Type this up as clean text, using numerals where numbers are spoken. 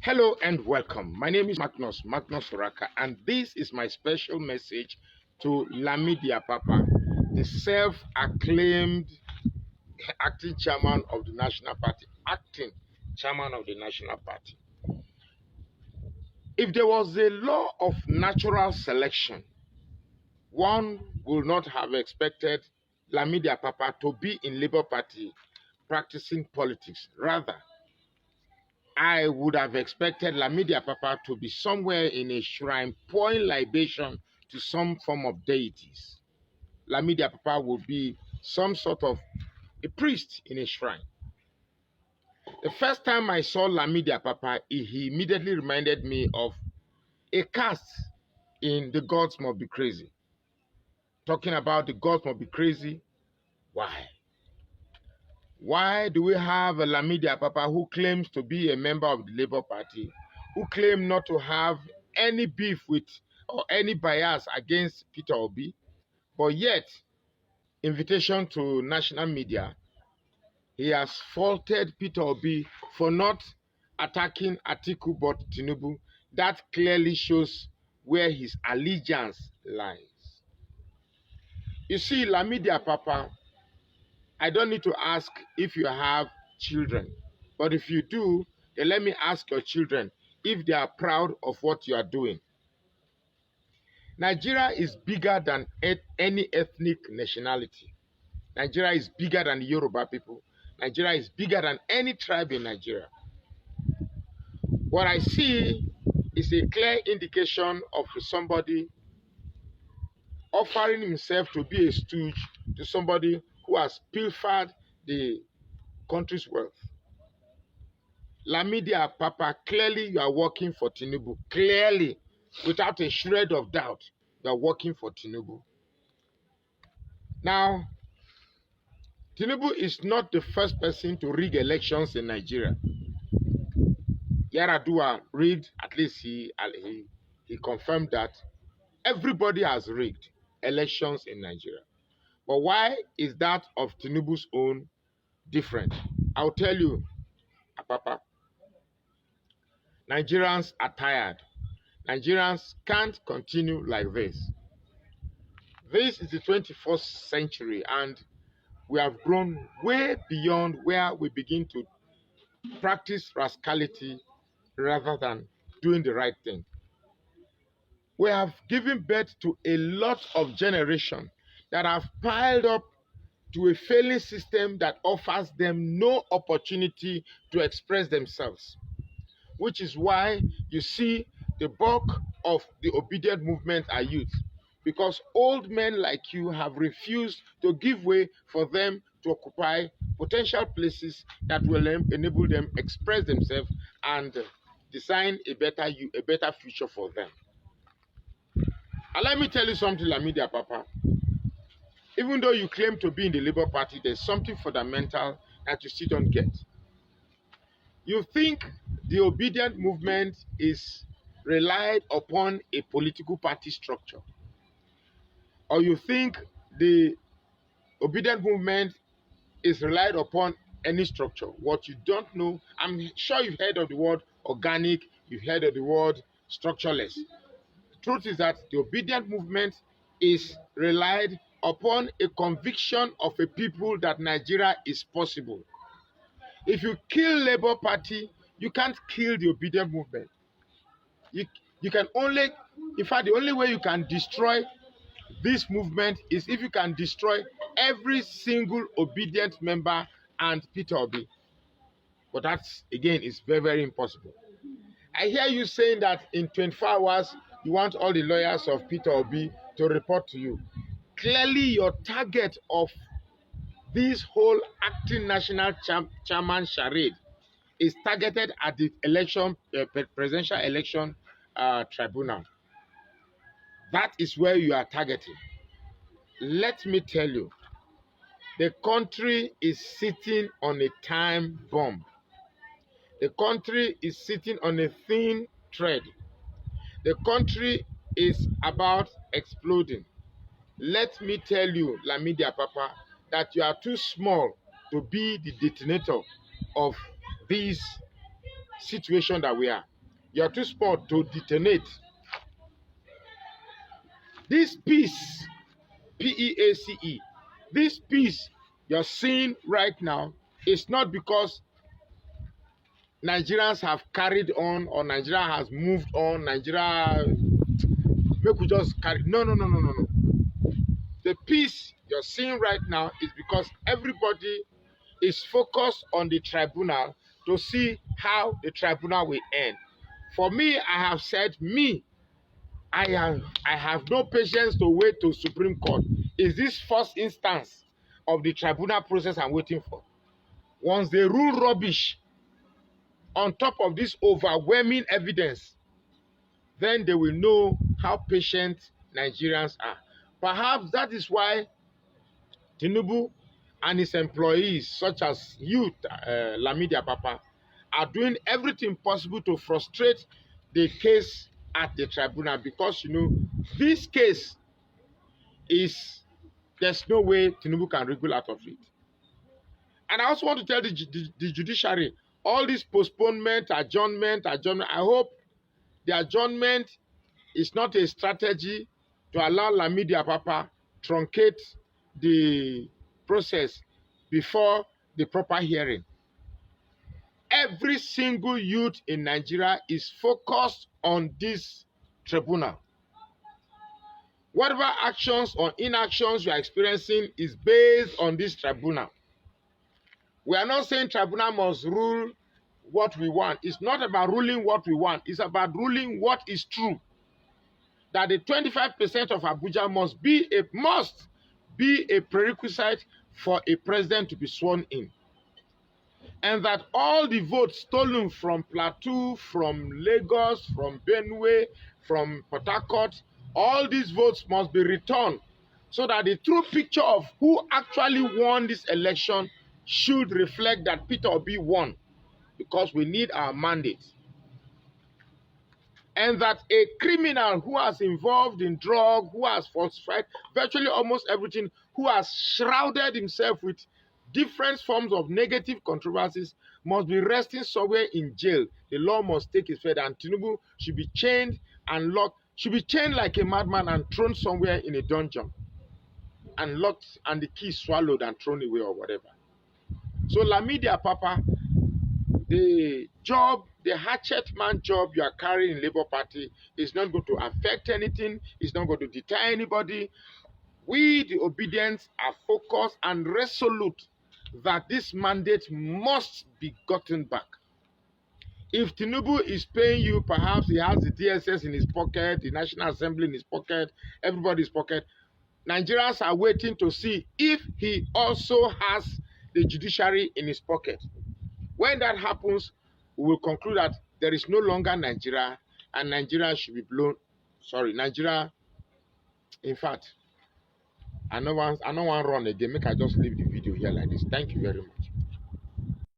Hello and welcome. My name is Magnus Soraka, and this is my special message to Lamidi Apapa, the self-acclaimed acting chairman of the National Party. Acting chairman of the National Party. If there was a law of natural selection, one would not have expected Lamidi Apapa to be in Labour Party practicing politics. Rather, I would have expected Lamidi Apapa to be somewhere in a shrine pouring libation to some form of deities. Lamidi Apapa would be some sort of a priest in a shrine. The first time I saw Lamidi Apapa, he immediately reminded me of a cast in The Gods Must Be Crazy. Talking about The Gods Must Be Crazy, why? Why do we have a Lamidi Apapa who claims to be a member of the Labour Party, who claim not to have any beef with or any bias against Peter Obi, but yet, invitation to national media, he has faulted Peter Obi for not attacking Atiku but Tinubu. That clearly shows where his allegiance lies. You see, Lamidi Apapa, I don't need to ask if you have children, but if you do, then let me ask your children if they are proud of what you are doing. Nigeria is bigger than any ethnic nationality. Nigeria is bigger than the Yoruba people. Nigeria is bigger than any tribe in Nigeria. What I see is a clear indication of somebody offering himself to be a stooge to somebody who has pilfered the country's wealth. Lamidi Apapa, clearly you are working for Tinubu. Clearly, without a shred of doubt, you are working for Tinubu. Now, Tinubu is not the first person to rig elections in Nigeria. Yaradua rigged, at least he confirmed that everybody has rigged elections in Nigeria. But why is that of Tinubu's own different? I'll tell you, Apapa. Nigerians are tired. Nigerians can't continue like this. This is the 21st century, and we have grown way beyond where we begin to practice rascality rather than doing the right thing. We have given birth to a lot of generation that have piled up to a failing system that offers them no opportunity to express themselves, which is why you see the bulk of the obedient movement are youth, because old men like you have refused to give way for them to occupy potential places that will enable them express themselves and design a better future for them. And let me tell you something, Lamidi Apapa. Even though you claim to be in the Labour Party, there's something fundamental that you still don't get. You think the obedient movement is relied upon a political party structure, or you think the obedient movement is relied upon any structure. What you don't know, I'm sure you've heard of the word organic, you've heard of the word structureless. The truth is that the obedient movement is relied upon a conviction of a people that Nigeria is possible. If you kill Labour Party, you can't kill the obedient movement. You can only, in fact, the only way you can destroy this movement is if you can destroy every single obedient member and Peter Obi. But that's, again, is very, very impossible. I hear you saying that in 24 hours, you want all the lawyers of Peter Obi to report to you. Clearly, your target of this whole acting national chairman charade is targeted at the presidential election tribunal. That is where you are targeting. Let me tell you, the country is sitting on a time bomb. The country is sitting on a thin thread. The country is about exploding. Let me tell you, Lamidi Apapa, that you are too small to be the detonator of this situation that we are. you're too small to detonate. This peace, P-E-A-C-E, this peace you're seeing right now is not because Nigerians have carried on or Nigeria has moved on. Nigeria, make we just carry. No, no, no, no, no, no. The peace you're seeing right now is because everybody is focused on the tribunal to see how the tribunal will end. For me, I have said, I have no patience to wait to Supreme Court. Is this first instance of the tribunal process I'm waiting for? Once they rule rubbish on top of this overwhelming evidence, then they will know how patient Nigerians are. Perhaps that is why Tinubu and his employees, such as you, Lamidi Apapa, are doing everything possible to frustrate the case at the tribunal, because this case is, there's no way Tinubu can wriggle out of it. And I also want to tell the judiciary, all this postponement, adjournment, I hope the adjournment is not a strategy to allow Lamidi Apapa truncate the process before the proper hearing. Every single youth in Nigeria is focused on this tribunal. Whatever actions or inactions you are experiencing is based on this tribunal. We are not saying tribunal must rule what we want. It's not about ruling what we want. It's about ruling what is true. That the 25% of Abuja must be a prerequisite for a president to be sworn in. And that all the votes stolen from Plateau, from Lagos, from Benue, from Port Harcourt, all these votes must be returned, so that the true picture of who actually won this election should reflect that Peter Obi won, because we need our mandate. And that a criminal who has involved in drug, who has falsified virtually almost everything, who has shrouded himself with different forms of negative controversies, must be resting somewhere in jail. The law must take its fate, and Tinubu should be chained and locked, should be chained like a madman and thrown somewhere in a dungeon, and locked, and the key swallowed and thrown away or whatever. So Lamidi Apapa, the hatchet man job you are carrying in Labour Party is not going to affect anything. It's not going to deter anybody. We, the obedience, are focused and resolute that this mandate must be gotten back. If Tinubu is paying you, perhaps he has the DSS in his pocket, the National Assembly in his pocket, everybody's pocket. Nigerians are waiting to see if he also has the judiciary in his pocket. When that happens, we will conclude that there is no longer Nigeria, and Nigeria should be blown. Sorry, Nigeria. In fact, I don't want to run again. Make I just leave the video here like this. Thank you very much.